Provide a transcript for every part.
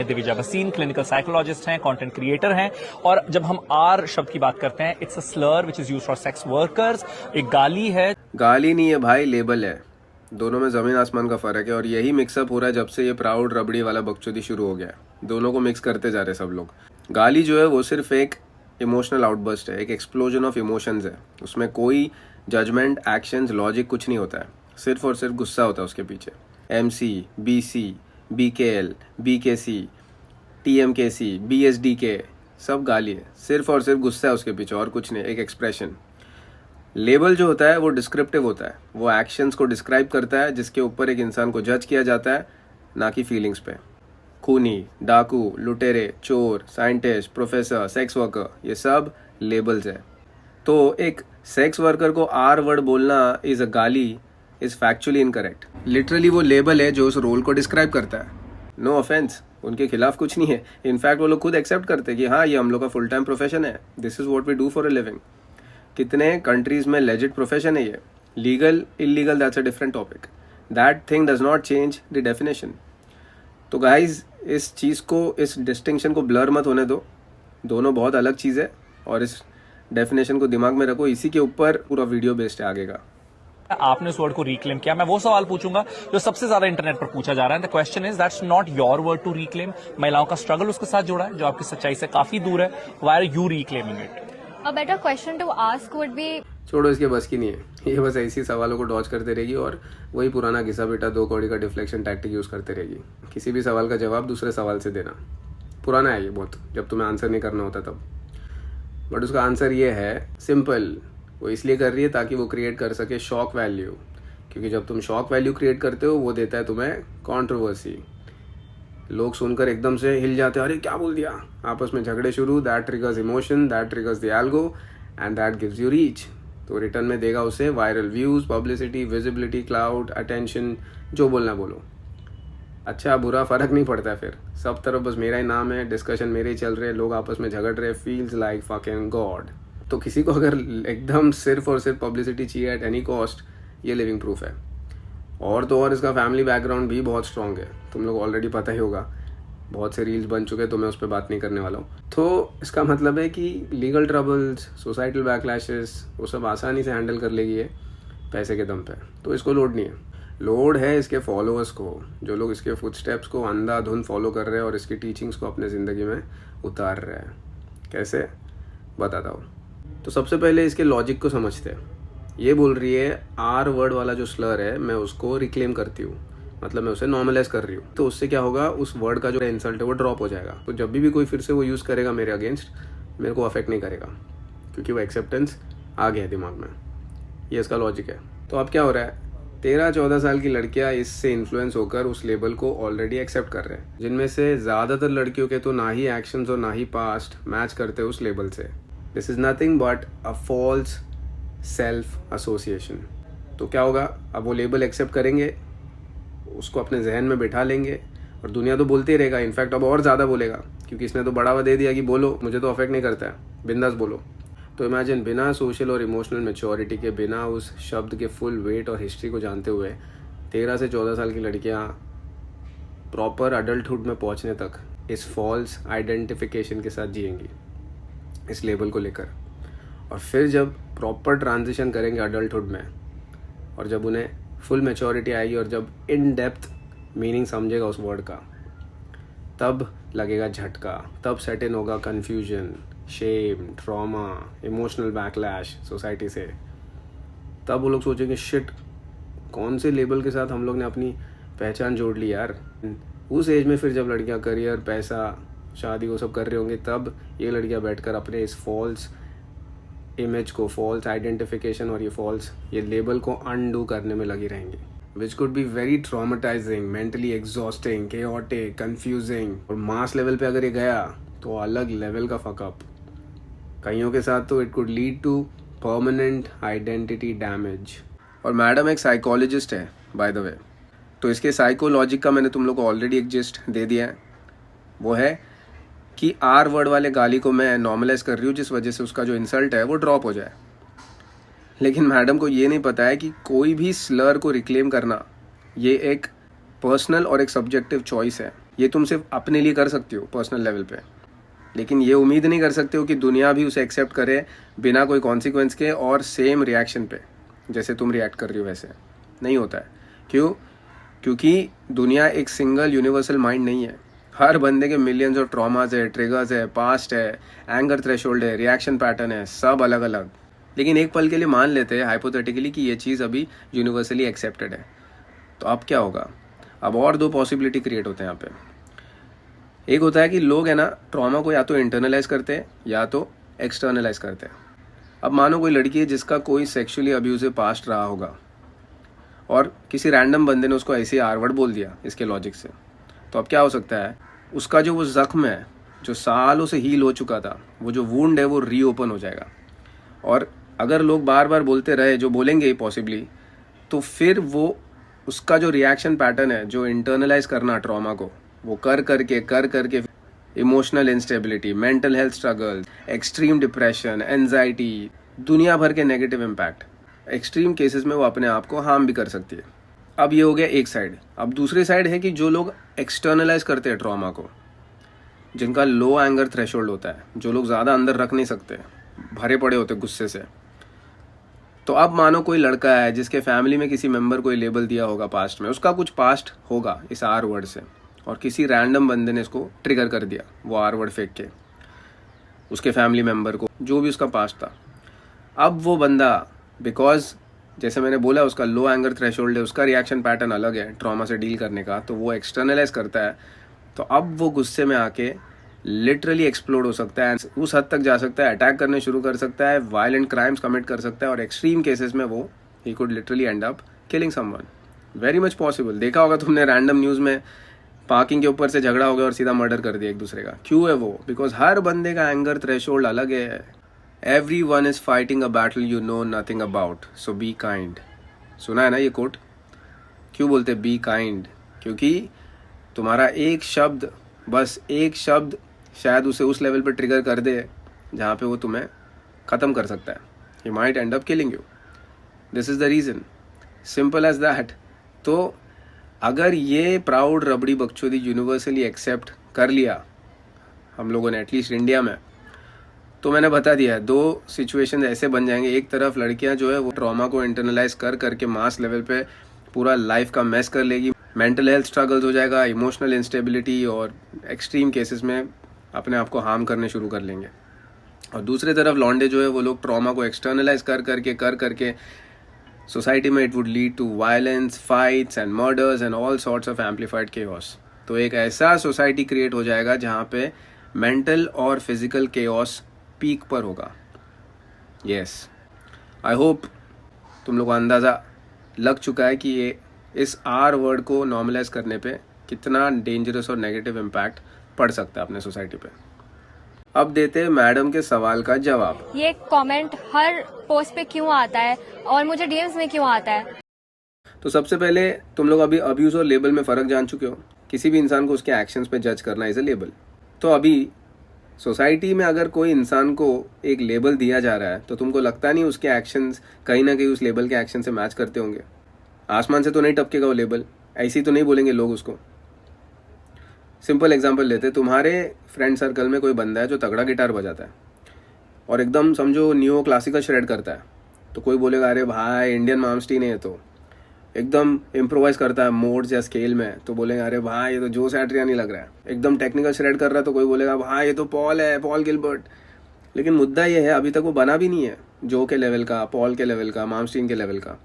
Divija Bhasin clinical psychologist हैं, content creator हैं। और जब हम आर शब्द की बात करते हैं, it's a Slur which is used for sex workers. एक गाली है, गाली नहीं है भाई, लेबल है। दोनों में जमीन आसमान का फर्क है और यही मिक्सअप हो रहा है जब से ये प्राउड रबड़ी वाला बकचोदी शुरू हो गया है। दोनों को मिक्स करते जा रहे सब लोग। गाली जो है वो सिर्फ एक इमोशनल आउटबर्स्ट है, एक एक्सप्लोजन ऑफ इमोशंस है। उसमें कोई जजमेंट, एक्शंस, लॉजिक कुछ नहीं होता है, सिर्फ और सिर्फ गुस्सा होता है उसके पीछे। MC, BC, BKL, BKC, TMKC, BSDK सब गाली है, सिर्फ और सिर्फ गुस्सा है उसके पीछे और कुछ नहीं, एक एक्सप्रेशन। लेबल जो होता है वो डिस्क्रिप्टिव होता है, वो एक्शंस को डिस्क्राइब करता है जिसके ऊपर एक इंसान को जज किया जाता है, ना कि फीलिंग्स पे। खूनी, डाकू, लुटेरे, चोर, साइंटिस्ट, प्रोफेसर, सेक्स वर्कर, ये सब लेबल्स है। तो एक सेक्स वर्कर को R वर्ड बोलना इज अ गाली इज फैक्चुअली इनकरेक्ट। लिटरली वो लेबल है जो उस रोल को डिस्क्राइब करता है। नो ऑफेंस, उनके खिलाफ कुछ नहीं है। इनफैक्ट वो लोग खुद एक्सेप्ट करते हैं कि हाँ, ये हम लोग का फुल टाइम प्रोफेशन है, this is what we do for a living. कितने कंट्रीज में लेजिट प्रोफेशन है ये। Legal illegal that's a different topic, that thing does not change the definition. तो गाइज इस चीज़ को, इस डिस्टिंक्शन को ब्लर मत होने दो, दोनों बहुत अलग चीज़ है और इस डेफिनेशन को दिमाग में रखो। इसी के ऊपर पूरा वीडियो बेस्ड है आगे का। आपने उस वर्ड को रिक्लेम किया। मैं वो सवाल पूछूंगा जो सबसे ज्यादा इंटरनेट पर पूछा जा रहा है। The question is that's not your word to reclaim. महिलाओं का स्ट्रगल उसके साथ जुड़ा है जो आपकी सच्चाई से काफी दूर है। Why are you reclaiming it? A better question to ask would be, छोड़ो, इसके बस की नहीं है। ये बस ऐसी सवालों को डॉज करते रहेगी और वही पुराना घिसा बेटा 2 कौड़ी का डिफ्लेक्शन टैक्टिक यूज करते रहेगी। किसी भी सवाल का जवाब दूसरे सवाल से देना पुराना है ये बहुत, जब तुम्हें आंसर नहीं करना होता तब। बट उसका आंसर ये है सिंपल, वो इसलिए कर रही है ताकि वो क्रिएट कर सके शॉक वैल्यू, क्योंकि जब तुम शॉक वैल्यू क्रिएट करते हो वो देता है तुम्हें कंट्रोवर्सी। लोग सुनकर एकदम से हिल जाते हैं, अरे क्या बोल दिया, आपस में झगड़े शुरू। That triggers emotion, that triggers the algo and that gives you reach. तो रिटर्न में देगा उसे viral views, publicity, visibility, cloud, attention, जो बोलना बोलो। अच्छा बुरा फर्क नहीं पड़ता है, फिर सब तरफ बस मेरा ही नाम है, डिस्कशन मेरे ही चल रहे हैं, लोग आपस में झगड़ रहे, फील्स लाइक फकिंग गॉड। तो किसी को अगर एकदम सिर्फ और सिर्फ पब्लिसिटी चाहिए एट एनी कॉस्ट, ये लिविंग प्रूफ है। और तो और इसका फैमिली बैकग्राउंड भी बहुत स्ट्रॉन्ग है, तुम लोग ऑलरेडी पता ही होगा, बहुत से रील्स बन चुके हैं, तो मैं उस पर बात नहीं करने वाला हूँ। तो इसका मतलब है कि लीगल ट्रबल्स, सोसाइटल बैकलैशेस, वो सब आसानी से हैंडल कर लेगी ये पैसे के दम पे। तो इसको लोड नहीं है, लोड है इसके फॉलोअर्स को, जो लोग इसके फुटस्टेप्स को अंधाधुंध फॉलो कर रहे हैं और इसकी टीचिंग्स को अपने ज़िंदगी में उतार रहे हैं। कैसे बताता हूँ। तो सबसे पहले इसके लॉजिक को समझते हैं। ये बोल रही है R वर्ड वाला जो स्लर है मैं उसको रिक्लेम करती हूँ, मतलब मैं उसे नॉर्मलाइज कर रही हूँ। तो उससे क्या होगा, उस वर्ड का जो इंसल्ट है वो ड्रॉप हो जाएगा। तो जब भी कोई फिर से वो यूज़ करेगा मेरे अगेंस्ट, मेरे को अफेक्ट नहीं करेगा, क्योंकि वो एक्सेप्टेंस आ गया है दिमाग में। ये इसका लॉजिक है। तो अब क्या हो रहा है, 13-14 साल की लड़कियां इससे इन्फ्लुएंस होकर उस लेबल को ऑलरेडी एक्सेप्ट कर रहे हैं, जिनमें से ज़्यादातर लड़कियों के तो ना ही एक्शंस और ना ही पास्ट मैच करते उस लेबल से। This is nothing but a false self association. तो क्या होगा, अब वो लेबल एक्सेप्ट करेंगे, उसको अपने जहन में बिठा लेंगे और दुनिया तो बोलते ही रहेगा। इनफैक्ट अब और ज़्यादा बोलेगा, क्योंकि इसने तो बढ़ावा दे दिया कि बोलो, मुझे तो अफेक्ट नहीं करता है, बिंदास बोलो। तो इमेजिन, बिना सोशल और इमोशनल मैच्योरिटी के, बिना उस शब्द के फुल वेट और हिस्ट्री को जानते हुए 13 से 14 साल की लड़कियां प्रॉपर अडल्टहुड में पहुंचने तक इस फॉल्स आइडेंटिफिकेशन के साथ जिएंगी, इस लेबल को लेकर। और फिर जब प्रॉपर ट्रांजिशन करेंगे अडल्टहुड में, और जब उन्हें फुल मैच्योरिटी आएगी और जब इन डेप्थ मीनिंग समझेगा उस वर्ड का, तब लगेगा झटका, तब सेट इन होगा confusion, shame, trauma, emotional backlash society से। तब वो लोग सोचेंगे शिट, कौन से लेबल के साथ हम लोग ने अपनी पहचान जोड़ ली यार। उस एज में फिर जब लड़कियां करियर, पैसा, शादी वो सब कर रही होंगी, तब ये लड़कियां बैठकर अपने इस फॉल्स इमेज को, फॉल्स आइडेंटिफिकेशन और ये लेबल को अनडू करने में लगी रहेंगी, which could be very traumatising, mentally exhausting, chaotic, confusing. और मास लेवल पे अगर ये गया तो अलग लेवल का फकअप। कईयों के साथ तो it could lead to permanent identity damage. और मैडम एक साइकोलॉजिस्ट है बाय द वे, तो इसके साइकोलॉजिक का मैंने तुम लोग को ऑलरेडी एक जिस्ट दे दिया है। वो है कि R वर्ड वाले गाली को मैं नॉर्मलाइज कर रही हूँ, जिस वजह से उसका जो इंसल्ट है वो ड्रॉप हो जाए। लेकिन मैडम को ये नहीं पता है कि कोई भी स्लर को रिक्लेम करना ये एक पर्सनल और एक सब्जेक्टिव चॉइस है। ये तुम सिर्फ अपने लिए कर सकती हो पर्सनल लेवल पे, लेकिन ये उम्मीद नहीं कर सकते हो कि दुनिया भी उसे एक्सेप्ट करे बिना कोई कॉन्सिक्वेंस के और सेम रिएक्शन पे जैसे तुम रिएक्ट कर रही हो वैसे। नहीं होता है। क्यों? क्योंकि दुनिया एक सिंगल यूनिवर्सल माइंड नहीं है। हर बंदे के मिलियंस ऑफ ट्रॉमास है, ट्रिगर्स है, पास्ट है, एंगर थ्रेशोल्ड है, रिएक्शन पैटर्न है, सब अलग अलग। लेकिन एक पल के लिए मान लेते हैं हाइपोथेटिकली कि ये चीज़ अभी यूनिवर्सली एक्सेप्टेड है, तो अब क्या होगा? अब और दो पॉसिबिलिटी क्रिएट होते हैं यहाँ पे। एक होता है कि लोग है ना ट्रॉमा को या तो इंटरनलाइज करते हैं या तो एक्सटर्नलाइज करते हैं। अब मानो कोई लड़की है जिसका कोई सेक्सुअली अब्यूजिव पास्ट रहा होगा और किसी रैंडम बंदे ने उसको ऐसे आर वर्ड बोल दिया इसके लॉजिक से, तो अब क्या हो सकता है? उसका जो वो जख्म है जो सालों से हील हो चुका था, वो जो वुंड है वो रीओपन हो जाएगा। और अगर लोग बार बार बोलते रहे, जो बोलेंगे ही पॉसिबली, तो फिर वो उसका जो रिएक्शन पैटर्न है, जो इंटरनलाइज करना ट्रॉमा को, वो कर करके emotional instability, mental health struggle, extreme depression, anxiety, दुनिया भर के नेगेटिव इम्पैक्ट, एक्सट्रीम केसेस में वो अपने आप को हार्म भी कर सकती है। अब ये हो गया एक साइड। अब दूसरी साइड है कि जो लोग एक्सटर्नलाइज करते हैं ट्रॉमा को, जिनका लो एंगर थ्रेशोल्ड होता है, जो लोग ज़्यादा अंदर रख नहीं सकते, भरे पड़े होते गुस्से से। तो अब मानो कोई लड़का है जिसके फैमिली में किसी मेंबर को लेबल दिया होगा पास्ट में, उसका कुछ पास्ट होगा इस आर वर्ड से, और किसी रैंडम बंदे ने इसको ट्रिगर कर दिया वो आर वर्ड फेंक के उसके फैमिली मेंबर को, जो भी उसका पास्ट था। अब वो बंदा, बिकॉज जैसे मैंने बोला उसका लो एंगर थ्रेशोल्ड है, उसका रिएक्शन पैटर्न अलग है ट्रॉमा से डील करने का, तो वो एक्सटर्नलाइज करता है। तो अब वो गुस्से में आके लिटरली एक्सप्लोड हो सकता है, उस हद तक जा सकता है, अटैक करने शुरू कर सकता है, वायलेंट क्राइम्स कमिट कर सकता है, और एक्सट्रीम केसेस में वो he could literally and up killing someone. Very much possible. देखा होगा तुमने रैंडम न्यूज़ में, पार्किंग के ऊपर से झगड़ा हो गया और सीधा मर्डर कर दिया एक दूसरे का। क्यों है वो? बिकॉज हर बंदे का एंगर थ्रेशोल्ड अलग है। Everyone is fighting a battle you know nothing about, so be kind. सुना है ना ये कोट? क्यों बोलते बी काइंड? क्योंकि तुम्हारा एक शब्द, बस एक शब्द शायद उसे उस लेवल पे ट्रिगर कर दे जहाँ पे वो तुम्हें ख़त्म कर सकता है। He might end up killing you. This is the reason. Simple as that. तो अगर ये प्राउड रबड़ी बकचोदी यूनिवर्सली एक्सेप्ट कर लिया हम लोगों ने, एटलीस्ट इंडिया में, तो मैंने बता दिया है, दो सिचुएशन ऐसे बन जाएंगे। एक तरफ लड़कियां जो है वो ट्रॉमा को इंटरनलाइज कर करके मास लेवल पे पूरा लाइफ का मैस कर लेगी, मेंटल हेल्थ स्ट्रगल्स हो जाएगा, इमोशनल इंस्टेबिलिटी, और एक्सट्रीम केसेस में अपने आप को हार्म करने शुरू कर लेंगे। और दूसरी तरफ लौंडे जो है वो लोग ट्रॉमा को एक्सटर्नलाइज कर करके सोसाइटी में it would lead to violence, fights and murders and all sorts of amplified chaos. तो एक ऐसा सोसाइटी क्रिएट हो जाएगा जहाँ पे मेंटल और फिजिकल केओस पीक पर होगा। यस, आई होप तुम लोग को अंदाज़ा लग चुका है कि ये इस आर वर्ड को नॉर्मलाइज करने पे कितना डेंजरस और नेगेटिव इम्पैक्ट पड़ सकता है अपने सोसाइटी पे। अब देते हैं मैडम के सवाल का जवाब। ये कमेंट हर पोस्ट पे क्यों आता है और मुझे डीएम्स में क्यों आता है? तो सबसे पहले तुम लोग अभी अब्यूज और लेबल में फ़र्क जान चुके हो। किसी भी इंसान को उसके एक्शंस पे जज करना इज अ लेबल। तो अभी सोसाइटी में अगर कोई इंसान को एक लेबल दिया जा रहा है तो तुमको लगता नहीं उसके एक्शंस कहीं ना कहीं उस लेबल के एक्शन से मैच करते होंगे? आसमान से तो नहीं टपकेगा वो लेबल, ऐसे ही तो नहीं बोलेंगे लोग उसको। सिंपल एग्जांपल लेते, तुम्हारे फ्रेंड सर्कल में कोई बंदा है जो तगड़ा गिटार बजाता है और एकदम समझो न्यू क्लासिकल श्रेड करता है, तो कोई बोलेगा अरे भाई इंडियन मामस्टीन है, तो एकदम इम्प्रोवाइज करता है मोड्स या स्केल में, तो बोलेंगे अरे भाई ये तो जोस एड्रियानी लग रहा है। एकदम टेक्निकल श्रेड कर रहा है तो कोई बोलेगा भाई ये तो पॉल है, पॉल गिलबर्ट। लेकिन मुद्दा ये है अभी तक वो बना भी नहीं है जो के लेवल का, पॉल के लेवल का, मामस्टीन के लेवल का,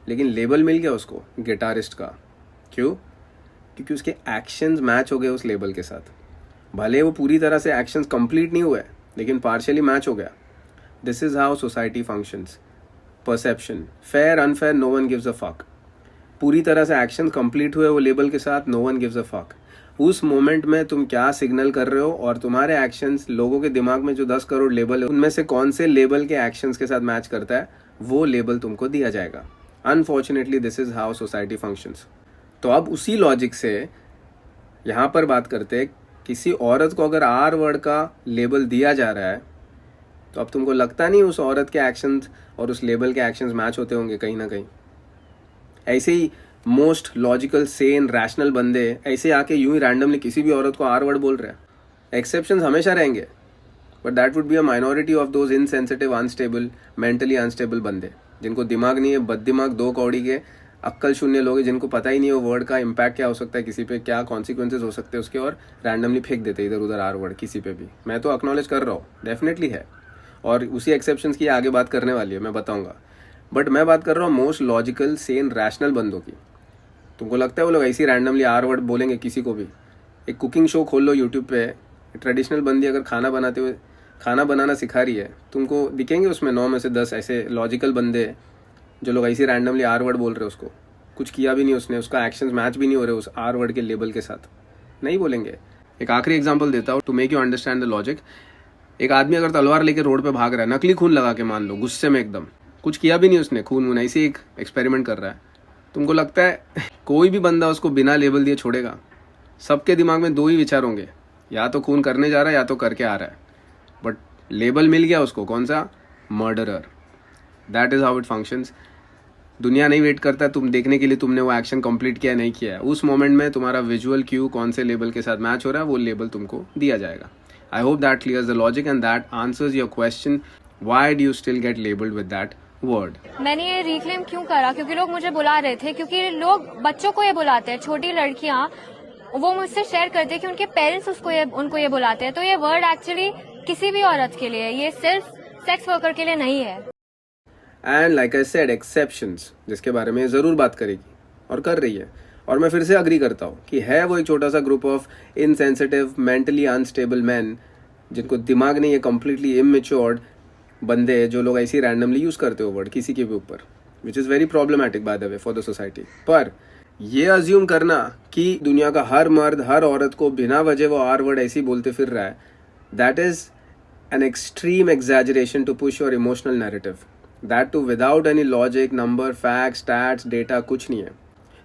लेकिन लेबल मिल गया उसको गिटारिस्ट का। क्यों? क्योंकि उसके एक्शंस मैच हो गए उस लेबल के साथ। भले वो पूरी तरह से एक्शंस कंप्लीट नहीं हुए लेकिन पार्शियली मैच हो गया। This is how society functions. Perception, fair unfair, no one gives a fuck. पूरी तरह से एक्शन कंप्लीट हुए वो लेबल के साथ, no one gives a fuck. उस मोमेंट में तुम क्या सिग्नल कर रहे हो और तुम्हारे एक्शंस लोगों के दिमाग में जो 10 करोड़ लेबल है उनमें से कौन से लेबल के एक्शंस के साथ मैच करता है, वो लेबल तुमको दिया जाएगा। Unfortunately this is how society functions. तो अब उसी लॉजिक से यहाँ पर बात करते हैं, किसी औरत को अगर आर वर्ड का लेबल दिया जा रहा है तो अब तुमको लगता नहीं उस औरत के एक्शंस और उस लेबल के एक्शंस मैच होते होंगे कहीं ना कहीं? ऐसे ही मोस्ट लॉजिकल सेन रैशनल बंदे ऐसे आके यूं ही रैंडमली किसी भी औरत को आर वर्ड बोल रहे हैं. एक्सेप्शंस हमेशा रहेंगे, but that would be a minority of those insensitive unstable mentally unstable बंदे जिनको दिमाग नहीं है, बददिमाग, दो कौड़ी के अक्कल शून्य लोग हैं जिनको पता ही नहीं है वो वर्ड का इम्पैक्ट क्या हो सकता है, किसी पे क्या कॉन्सिक्वेंसेज हो सकते हैं उसके, और रैंडमली फेंक देते इधर उधर आर वर्ड किसी पे भी. मैं तो एक्नॉलेज कर रहा हूँ, डेफिनेटली है, और उसी एक्सेप्शंस की आगे बात करने वाली है, मैं बताऊंगा. बट मैं बात कर रहा हूँ मोस्ट लॉजिकल सेन रैशनल बंदों की. तुमको लगता है वो लोग ऐसे रैंडमली आर वर्ड बोलेंगे किसी को भी? एक कुकिंग शो खोल लो यूट्यूब पे, ट्रेडिशनल बंदी अगर खाना बनाते हुए खाना बनाना सिखा रही है, तुमको दिखेंगे उसमें 9 में से 10 ऐसे लॉजिकल बंदे जो लोग ऐसे रैंडमली आर वर्ड बोल रहे हैं. उसको कुछ किया भी नहीं उसने, उसका एक्शंस मैच भी नहीं हो रहे उस आर वर्ड के लेबल के साथ, नहीं बोलेंगे. एक आखिरी एग्जांपल देता हूँ to make you understand the logic. एक आदमी अगर तलवार लेके रोड पे भाग रहा है, नकली खून लगा के, मान लो गुस्से में एकदम, कुछ किया भी नहीं उसने, खून ऐसे एक एक्सपेरिमेंट कर रहा है. तुमको लगता है कोई भी बंदा उसको बिना लेबल दिए छोड़ेगा? सबके दिमाग में दो ही विचार होंगे, या तो खून करने जा रहा है या तो करके आ रहा है. बट लेबल मिल गया उसको, कौन सा? Murderer. That is how it functions. दुनिया नहीं वेट करता तुम देखने के लिए तुमने वो एक्शन कंप्लीट किया नहीं किया है. उस मोमेंट में तुम्हारा विजुअल क्यू कौन से लेबल के साथ मैच हो रहा है वो लेबल तुमको दिया जाएगा. I hope that clears the logic and that answers your question, why do you still get labelled with that word. मैंने ये रिक्लेम क्यों करा? क्योंकि लोग मुझे बुला रहे थे, क्योंकि लोग बच्चों को ये बुलाते हैं, छोटी लड़कियां वो मुझसे शेयर करते हैं कि उनके पेरेंट्स उनको ये बुलाते हैं. तो ये वर्ड एक्चुअली किसी भी औरत के लिए है, ये सिर्फ सेक्स वर्कर के लिए नहीं है. And like I said, exceptions जिसके बारे में जरूर बात करेगी और कर रही है, और मैं फिर से अग्री करता हूँ कि है वो एक छोटा सा group of insensitive mentally unstable man जिनको दिमाग नहीं है, कंप्लीटली इमेच्योर्ड बंदे जो लोग ऐसे रैंडमली यूज करते हो वर्ड किसी के भी ऊपर, which is very problematic bye the way for the society. पर ये अज्यूम करना कि दुनिया का हर मर्द हर औरत को बिना वजह वो आर वर्ड ऐसे ही बोलते फिर रहा है, that is an extreme exaggeration to push your emotional narrative. That too without any logic, number, facts, stats, data, कुछ नहीं है.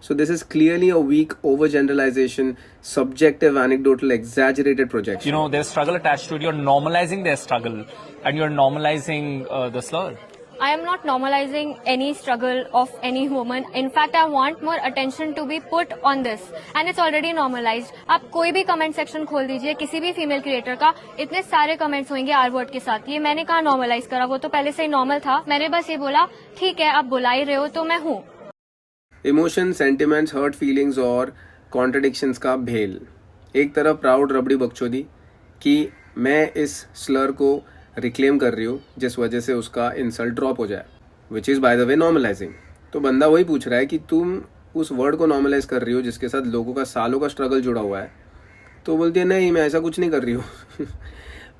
So this is clearly a weak overgeneralization, subjective, anecdotal, exaggerated projection. You know, there's struggle attached to it. You're normalizing their struggle and you're normalizing the slur. I am not normalizing any struggle of any woman. In fact, I want more attention to be put on this. And it's already normalized. आप कोई भी comment section खोल दीजिए किसी भी female creator का, इतने सारे कमेंट्स होंगे आर वर्ड के साथ. ये मैंने कहा नॉर्मलाइज करा, वो तो पहले से ही नॉर्मल था. मैंने बस ये बोला ठीक है आप बुला ही रहे हो तो मैं हूँ. इमोशन, सेंटिमेंट्स, हर्ट फीलिंग्स और कॉन्ट्रडिक्शंस का भेल. एक तरफ प्राउड रबड़ी बकचोदी कि मैं इस स्लर को रिक्लेम कर रही हूँ जिस वजह से उसका इंसल्ट ड्रॉप हो जाए, which is by the way normalising. तो बंदा वही पूछ रहा है कि तुम उस वर्ड को नॉर्मलाइज कर रही हो जिसके साथ लोगों का सालों का स्ट्रगल जुड़ा हुआ है. तो बोलती है नहीं मैं ऐसा कुछ नहीं कर रही हूँ.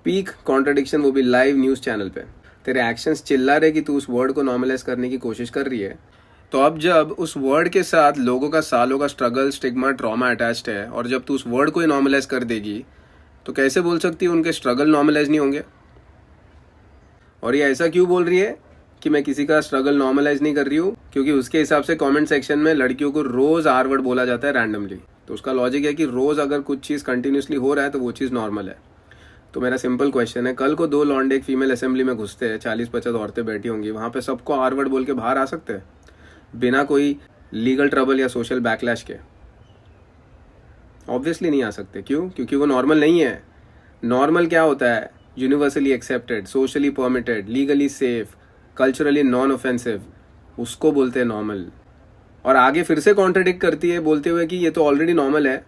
पीक कॉन्ट्रडिक्शन, वो भी लाइव न्यूज़ चैनल पे. तेरे एक्शंस चिल्ला रहे कि तू उस वर्ड को नॉर्मलाइज करने की कोशिश कर रही है. तो अब जब उस वर्ड के साथ लोगों का सालों का स्ट्रगल, स्टिग्मा, ट्रॉमा अटैच्ड है, और जब तू उस वर्ड को ही नॉर्मलाइज कर देगी तो कैसे बोल सकती है उनके स्ट्रगल नॉर्मलाइज नहीं होंगे? और ये ऐसा क्यों बोल रही है कि मैं किसी का स्ट्रगल नॉर्मलाइज नहीं कर रही हूँ? क्योंकि उसके हिसाब से कमेंट सेक्शन में लड़कियों को रोज आर वर्ड बोला जाता है रैंडमली. तो उसका लॉजिक है कि रोज अगर कुछ चीज़ कंटिन्यूसली हो रहा है तो वो चीज़ नॉर्मल है. तो मेरा सिंपल क्वेश्चन है, कल को 2 लॉन्डे एक फीमेल असेंबली में घुसते हैं, 40-50 औरतें बैठी होंगी, वहां पे सबको आर वर्ड बोल के बाहर आ सकते हैं बिना कोई लीगल ट्रबल या सोशल बैकलैश के? ऑब्वियसली नहीं आ सकते. क्यों? क्योंकि वो नॉर्मल नहीं है. नॉर्मल क्या होता है? Universally accepted, socially permitted, legally safe, culturally non offensive, उसको बोलते हैं नॉर्मल. और आगे फिर से कॉन्ट्रडिक्ट करती है बोलते हुए कि ये तो ऑलरेडी नॉर्मल है.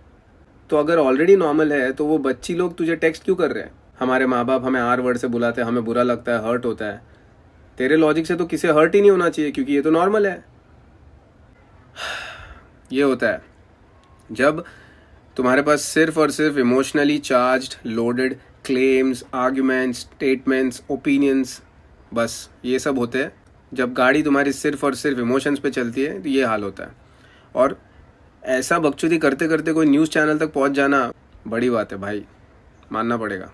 तो अगर ऑलरेडी नॉर्मल है तो वो बच्ची लोग तुझे टेक्स्ट क्यों कर रहे हैं? हमारे माँ बाप हमें आर वर्ड से बुलाते हैं, हमें बुरा लगता है, हर्ट होता है. तेरे लॉजिक से तो किसे हर्ट ही नहीं होना चाहिए क्योंकि ये तो नॉर्मल है. ये होता है जब तुम्हारे पास सिर्फ और सिर्फ emotionally charged, loaded claims, arguments, statements, opinions, बस ये सब होते हैं. जब गाड़ी तुम्हारी सिर्फ और सिर्फ इमोशंस पे चलती है तो ये हाल होता है. और ऐसा बकचोदी करते करते कोई न्यूज़ चैनल तक पहुंच जाना बड़ी बात है भाई, मानना पड़ेगा.